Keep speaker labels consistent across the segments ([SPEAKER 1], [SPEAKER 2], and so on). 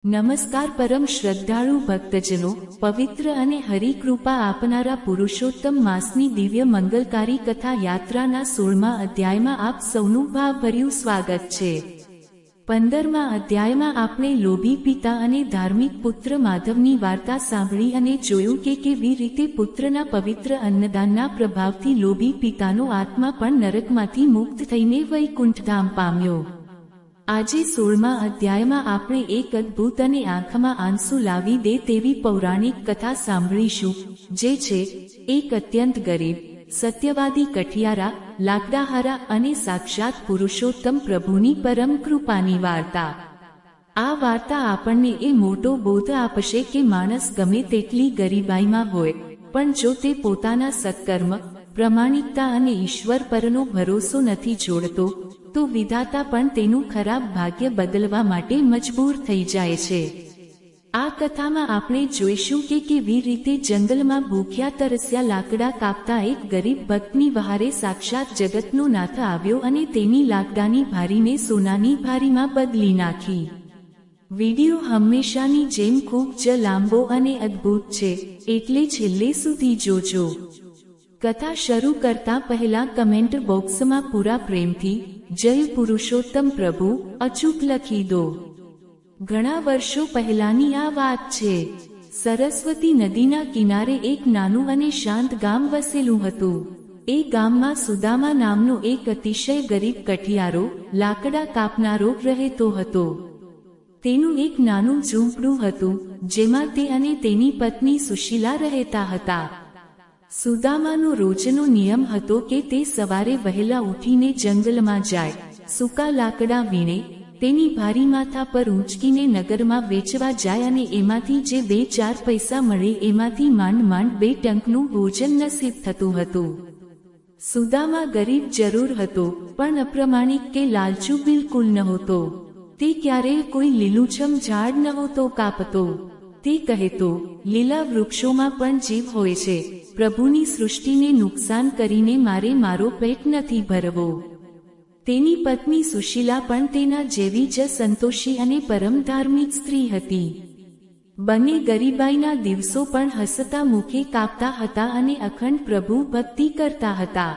[SPEAKER 1] નમસ્કાર પરમ શ્રદ્ધાળુ ભક્તજનો, પવિત્ર અને હરિકૃપા આપનારા પુરુષોત્તમ માસની દિવ્ય મંગલકારી કથા યાત્રાના 16મા અધ્યાયમાં આપ સૌનું ભાવભર્યું સ્વાગત છે। 15મા અધ્યાયમાં આપણે લોભી પિતા અને ધાર્મિક પુત્ર માધવની વાર્તા સાંભળી અને જોયું કે કેવી રીતે પુત્રના પવિત્ર અન્નદાનના પ્રભાવથી લોભી પિતાનો આત્મા પણ નરકમાંથી મુક્ત થઈને વૈકુંઠધામ પામ્યો। આજે 16મા અધ્યાયમાં આપણે એક અદ્ભુત અને આંખમાં આંસુ લાવી દે તેવી પૌરાણિક કથા સાંભળીશું, જે છે એક અત્યંત ગરીબ, સત્યવાદી કઠિયારા, લાકડાહારા અને સાક્ષાત પુરુષોત્તમ પ્રભુની પરમ કૃપાની વાર્તા। આ વાર્તા આપણને એ મોટો બોધ આપશે કે માણસ ગમે તેટલી ગરીબાઈમાં હોય, પણ જો તે પોતાના સત્કર્મ, પ્રમાણિકતા અને ઈશ્વર પરનો ભરોસો નથી જોડતો, તો વિધાતા પણ તેનું ખરાબ ભાગ્ય બદલવા માટે મજબૂર થઈ જાય છે। આ કથામાં આપણે જોઈશું કે કેવી રીતે જંગલમાં ભૂખ્યા તરસ્યા લાકડા કાપતા એક ગરીબ ભક્તની વહારે સાક્ષાત જગતનો નાથ આવ્યો અને તેની લાકડાની ભારીને સોનાની ભારીમાં બદલી નાખી। વિડિયો હંમેશાની જેમ ખૂબ જ લાંબો અને અદ્ભુત છે, એટલે છેલ્લે સુધી જોજો। કથા શરૂ કરતા પહેલા કમેન્ટ બોક્સમાં પૂરા પ્રેમથી જય પુરુષોત્તમ પ્રભુ અચૂક લખી દો। ઘણા વર્ષો પહેલાની આ વાત છે। સરસ્વતી નદીના કિનારે એક નાનું અને શાંત ગામ વસેલું હતું। એ ગામમાં સુદામા નામનો એક અતિશય ગરીબ કઠિયારો, લાકડા કાપનારો રહેતો હતો। તેનું એક નાનું ઝૂંપડું હતું, જેમાં તે અને તેની પત્ની સુશીલા રહેતા હતા। સુદામાનો રોજનો નિયમ હતો કે તે સવારે વહેલા ઉઠીને જંગલમાં જાય, સૂકા લાકડા વીણે, તેની ભારી માથા પર ઊંચકીને નગરમાં વેચવા જાય અને એમાંથી જે 2-4 પૈસા મળે એમાંથી માંડ 2 ટંકનું ભોજન નસીબ થતું હતું। સુદામા ગરીબ જરૂર હતો, પણ અપ્રમાણિક કે લાલચુ બિલકુલ નહોતો। તે ક્યારેય કોઈ લીલુંછમ ઝાડ નહોતો કાપતો। તે કહેતો, લીલા વૃક્ષોમાં પણ જીવ હોય છે, પ્રભુની સૃષ્ટિને નુકસાન કરીને મારે મારો પેટ નથી ભરવો। તેની પત્ની સુશીલા પણ તેના જેવી જ સંતોષી અને પરમ ધાર્મિક સ્ત્રી હતી। બંને ગરીબાઈના દિવસો પણ હસતા મુખે કાપતા હતા અને અખંડ પ્રભુ ભક્તિ કરતા હતા।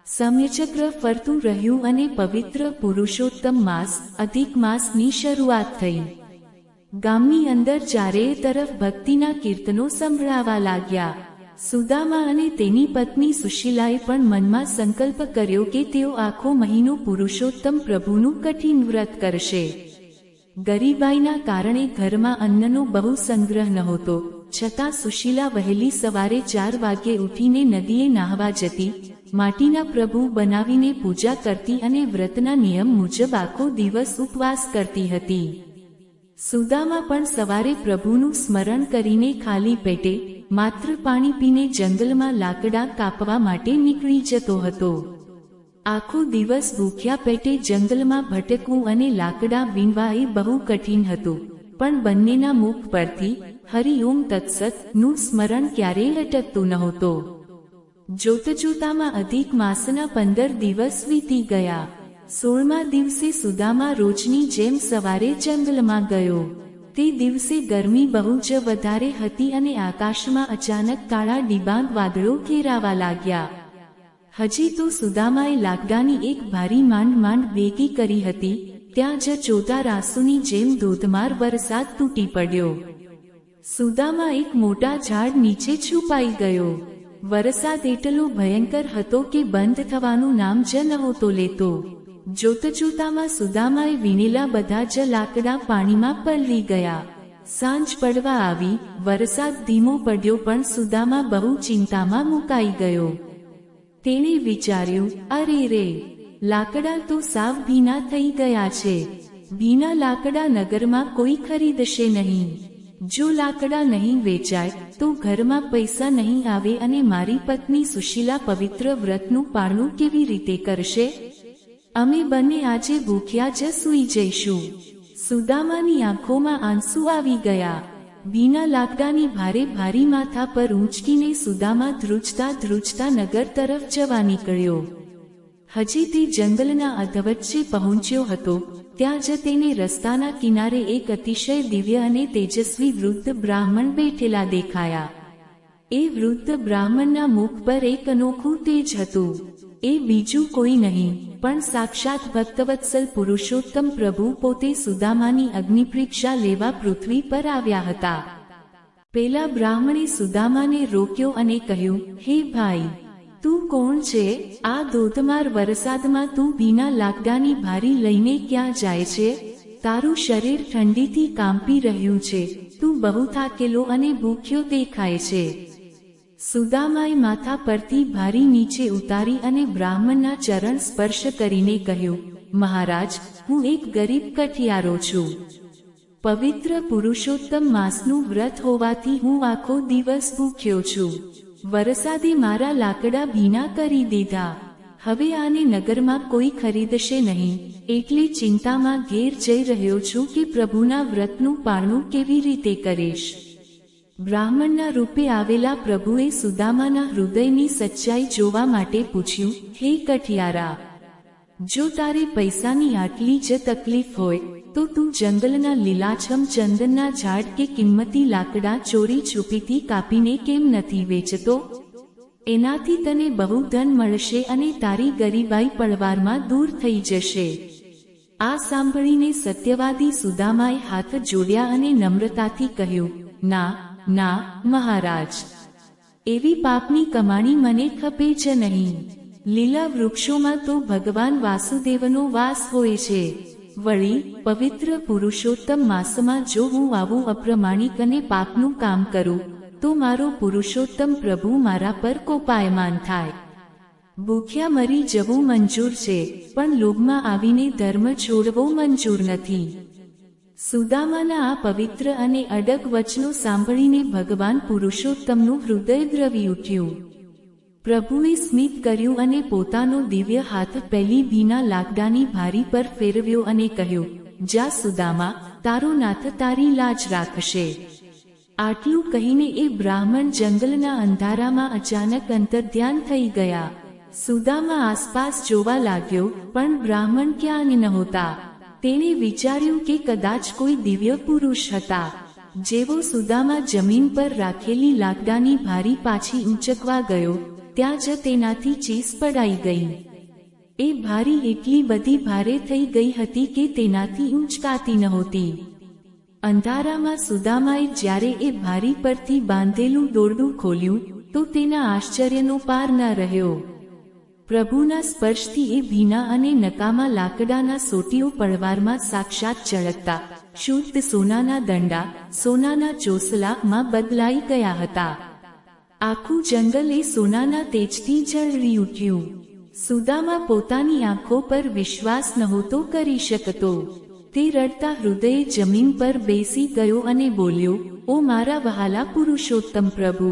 [SPEAKER 1] સમયચક્ર ફરતું રહ્યું અને પવિત્ર પુરુષોત્તમ માસ, અધિક માસની શરૂઆત થઈ। ગામની અંદર ચારેય તરફ ભક્તિના કીર્તનો સંભળાવા લાગ્યા। સુદામા અને તેની પત્ની સુશીલાએ પણ મનમાં સંકલ્પ કર્યો કે તેઓ આખો મહિનો પુરુષોત્તમ પ્રભુનું કઠિન વ્રત કરશે। ગરીબાઈના કારણે ઘરમાં અન્નનો બહુ સંગ્રહ નહોતો, છતાં સુશીલા વહેલી સવારે 4 વાગ્યે ઉઠીને નદીએ નાહવા જતી, માટીના પ્રભુ બનાવીને પૂજા કરતી અને વ્રતના નિયમ મુજબ આખો દિવસ ઉપવાસ કરતી હતી। સુદામા પણ સવારે પ્રભુનું સ્મરણ કરીને ખાલી પેટે, માત્ર પાણી પીને જંગલમાં લાકડા કાપવા માટે નીકળી જતો હતો। આખો દિવસ ભૂખ્યા પેટે જંગલમાં ભટકવું અને લાકડા વીણવા એ બહુ કઠિન હતું, પણ બંનેના મુખ પરથી હરિ ઓમ તત્સત નું સ્મરણ ક્યારેય અટકતું નહોતું। જોતજોતામાં અધિક માસના 15 દિવસ વીતી ગયા। 16મા દિવસે સુદામા રોજની જેમ સવારે જંગલમાં ગયો। તે દિવસે ગરમી બહુ જ વધારે હતી અને આકાશમાં અચાનક કાળા ડિબાંગ વાદળો ઘેરાવા લાગ્યા। હજી તો સુદામાએ લાકડાની એક ભારી માંડ ભેગી કરી હતી, ત્યાં જ ચોધાર આંસુની જેમ ધોધમાર વરસાદ તૂટી પડ્યો। સુદામા એક મોટા ઝાડ નીચે છુપાઈ ગયો। વરસાદ એટલો ભયંકર હતો કે બંધ થવાનું નામ જ નહોતો લેતો। જોતજોતામાં સુદામાએ વીણેલા બધા જ લાકડા પાણીમાં પલળી ગયા। સાંજ પડવા આવી, વરસાદ ધીમો પડ્યો, પણ સુદામા બહુ ચિંતામાં મુકાઈ ગયો। તેણે વિચાર્યું, અરે રે, લાકડા તો સાવ ભીના થઈ ગયા છે। ભીના લાકડા નગરમાં કોઈ ખરીદશે નહીં। જો લાકડા નહીં વેચાય તો ઘરમાં પૈસા નહીં આવે અને મારી પત્ની સુશીલા પવિત્ર વ્રતનું પાળનું કેવી રીતે કરશે? અમે બંને આજે ભૂખ્યા જ સૂઈ જઈશું। સુદામાની આંખોમાં આંસુ આવી ગયા। ભીના લાકડાની ભારી માથા પર ઊંચકીને સુદામા ધ્રુજતા નગર તરફ જવા નીકળ્યો। હજી તે જંગલના અધવચ્ચે પહોંચ્યો હતો ત્યાં જ તેને રસ્તાના કિનારે એક અતિશય દિવ્ય અને તેજસ્વી વૃદ્ધ બ્રાહ્મણ બેઠેલા દેખાયા. એ વૃદ્ધ બ્રાહ્મણના મુખ પર એક અનોખું તેજ હતું. એ બીજું કોઈ નહીં પણ સાક્ષાત ભક્તવત્સલ પુરુષોત્તમ પ્રભુ પોતે સુદામાની અગ્નિપરીક્ષા લેવા પૃથ્વી પર આવ્યા હતા. પેલા બ્રાહ્મણે સુદામાને રોક્યો અને કહ્યું, હે ભાઈ, તું કોણ છે? આ ધોધમાર વરસાદમાં તું ભીના લાકડાની ભારી લઈને ક્યાં જાય છે? તારું શરીર ઠંડીથી કાંપી રહ્યું છે. તું બહુ થાકેલો અને ભૂખ્યો દેખાય છે. સુદામાએ માથા પરથી ભારી નીચે ઉતારી અને બ્રાહ્મણના ચરણ સ્પર્શ કરીને કહ્યું, મહારાજ, હું એક ગરીબ કઠિયારો છું. પવિત્ર પુરુષોત્તમ માસનું વ્રત હોવાથી હું આખો દિવસ ભૂખ્યો છું. વરસાદે મારા લાકડા ભીના કરી દીધા. હવે આને નગરમાં કોઈ ખરીદશે નહીં, એટલે ચિંતામાં ઘેર જઈ રહ્યો છું કે પ્રભુના વ્રતનું પાળનું કેવી રીતે કરીશ. બ્રાહ્મણના રૂપે આવેલા પ્રભુએ સુદામાના હૃદયની સચ્ચાઈ જોવા માટે પૂછ્યું, હે કઠિયારા, જો તારે પૈસાની આટલી જ તકલીફ હોય તો તું જંગલના લીલાછમ ચંદનના ઝાડ કે કિંમતી લાકડા ચોરી છુપીથી કાપીને કેમ નથી વેચતો? એનાથી તને બહુ ધન મળશે અને તારી ગરીબાઈ પળવારમાં દૂર થઈ જશે. આ સાંભળીને સત્યવાદી સુદામાએ હાથ જોડ્યા અને નમ્રતાથી કહ્યું, ના ના મહારાજ, એવી પાપની કમાણી મને ખપે જ નહીં. લીલા વૃક્ષોમાં તો ભગવાન વાસુદેવનો વાસ હોય છે. વળી પવિત્ર પુરુષોત્તમ માસમાં જો હું આવું અપ્રમાણિક અને પાપનું કામ કરું તો મારો પુરુષોત્તમ પ્રભુ મારા પર કોપાયમાન થાય. ભૂખ્યા મરી જવું મંજૂર છે, પણ લોભમાં આવીને ધર્મ છોડવો મંજૂર નથી. સુદામાના આ પવિત્ર અને અડગ વચનો સાંભળીને ભગવાન પુરુષોત્તમનું હૃદય દ્રવી ઉઠ્યું. પ્રભુએ સ્મિત કર્યું અને પોતાનો દિવ્ય હાથ પેલી ભીના લાકડાની ભારી પર ફેરવ્યો અને કહ્યું, જા સુદામા, તારો નાથ તારી લાજ રાખશે. આટલું કહીને એ બ્રાહ્મણ જંગલના અંધારામાં અચાનક અંતર્ધ્યાન થઈ ગયા. સુદામા આસપાસ જોવા લાગ્યો, પણ બ્રાહ્મણ ક્યાં નહોતા. તેણે વિચાર્યું કે કદાચ કોઈ દિવ્ય પુરુષ હતા. જેવો સુદામા જમીન પર રાખેલી લાકડાની ભારી પાછી ઊંચકવા ગયો, ત્યાં જ તેનાથી ચીસ પડાઈ ગઈ. એ ભારી એટલી બધી ભારે થઈ ગઈ હતી કે તેનાથી ઊંચકાતી નહોતી. અંધારામાં સુદામાએ જ્યારે એ ભારી પરથી બાંધેલું દોરડું ખોલ્યું તો તેના આશ્ચર્યનો પાર ન રહ્યો. પ્રભુના સ્પર્શથી એ ભીના અને નકામા લાકડાના સોટીઓ પળવારમાં સાક્ષાત ચળકતા શુદ્ધ સોનાના દંડા, સોનાના ચોસલામાં બદલાઈ ગયા હતા. આખું જંગલ એ સોનાના તેજથી ઝળહળી ઉઠ્યું. સુદામા પોતાની આંખો પર વિશ્વાસ નહોતો કરી શકતો. તે રડતા હૃદયે જમીન પર બેસી ગયો અને બોલ્યો, ઓ મારા વહાલા પુરુષોત્તમ પ્રભુ,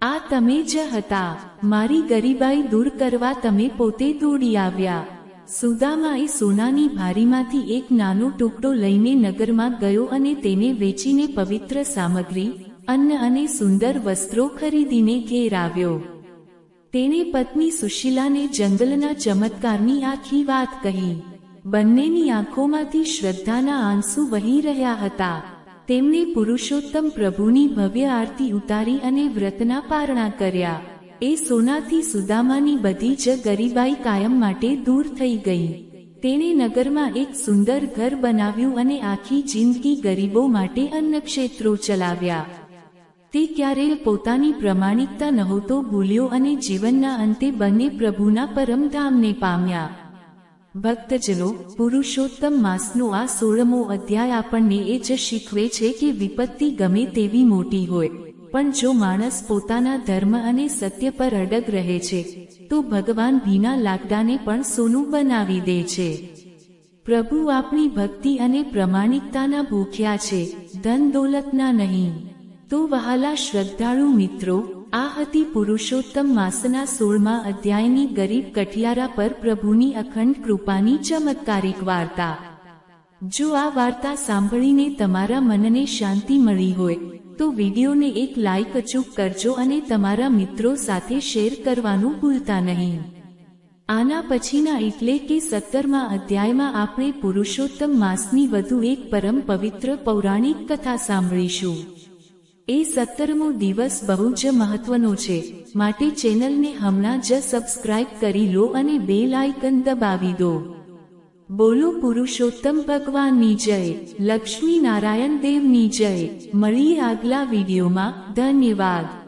[SPEAKER 1] આ તમે જ હતા. મારી ગરીબાઈ દૂર કરવા તમે પોતે દોડી આવ્યા. સુદામા એ સોનાની ભારીમાંથી એક નાનો ટુકડો લઈને નગરમાં ગયો અને તેને વેચીને પવિત્ર સામગ્રી, અન્ન અને સુંદર વસ્ત્રો ખરીદીને ઘેર આવ્યો. તેણે પત્ની સુશીલાને જંગલના ચમત્કારની આખી વાત કહી. બંનેની આંખોમાંથી શ્રદ્ધાના આંસુ વહી રહ્યા હતા. તેમણે પુરુષોત્તમ પ્રભુની ભવ્ય આરતી ઉતારી અને વ્રતના પારણા કર્યા. એ સોનાથી સુદામાની બધી જ ગરીબાઈ કાયમ માટે દૂર થઈ ગઈ. તેણે નગરમાં એક સુંદર ઘર બનાવ્યું અને આખી જિંદગી ગરીબો માટે અન્નક્ષેત્રો ચલાવ્યા. તે ક્યારેય પોતાની પ્રમાણિકતા નહોતો ભૂલ્યો અને જીવનના અંતે બંને પ્રભુના પરમધામને પામ્યા. ભક્તજનો, પુરુષોત્તમ માસનો આ 16મો અધ્યાય આપણને એ જ શીખવે છે કે વિપત્તિ ગમે તેવી મોટી હોય, પણ જો માણસ પોતાના ધર્મ અને સત્ય પર અડગ રહે છે તો ભગવાન ભીના લાકડાને પણ સોનું બનાવી દે છે. પ્રભુ આપણી ભક્તિ અને પ્રમાણિકતાના ભૂખ્યા છે, ધન દોલતના નહીં. તો વહાલા શ્રદ્ધાળુ મિત્રો, આ હતી પુરુષોત્તમ માસના 16મા અધ્યાયની ગરીબ કઠિયારા પર પ્રભુની અખંડ કૃપાની ચમત્કારિક વાર્તા. જો આ વાર્તા સાંભળીને તમારા મનને શાંતિ મળી હોય તો વિડીયોને એક લાઈક અચૂક કરજો અને તમારા મિત્રો સાથે શેર કરવાનું ભૂલતા નહીં. આના પછીના એટલે કે 17મા અધ્યાયમાં આપણે પુરુષોત્તમ માસની વધુ એક પરમ પવિત્ર પૌરાણિક કથા સાંભળીશું. એ 17મો દિવસ બહુ જ મહત્વનો છે, માટે ચેનલને હમણાં જ સબસ્ક્રાઇબ કરી લો અને બેલ આઇકન દબાવી દો. બોલો પુરુષોત્તમ ભગવાનની જય, લક્ષ્મી નારાયણ દેવની જય. મળીએ આગલા વિડીયોમાં. ધન્યવાદ.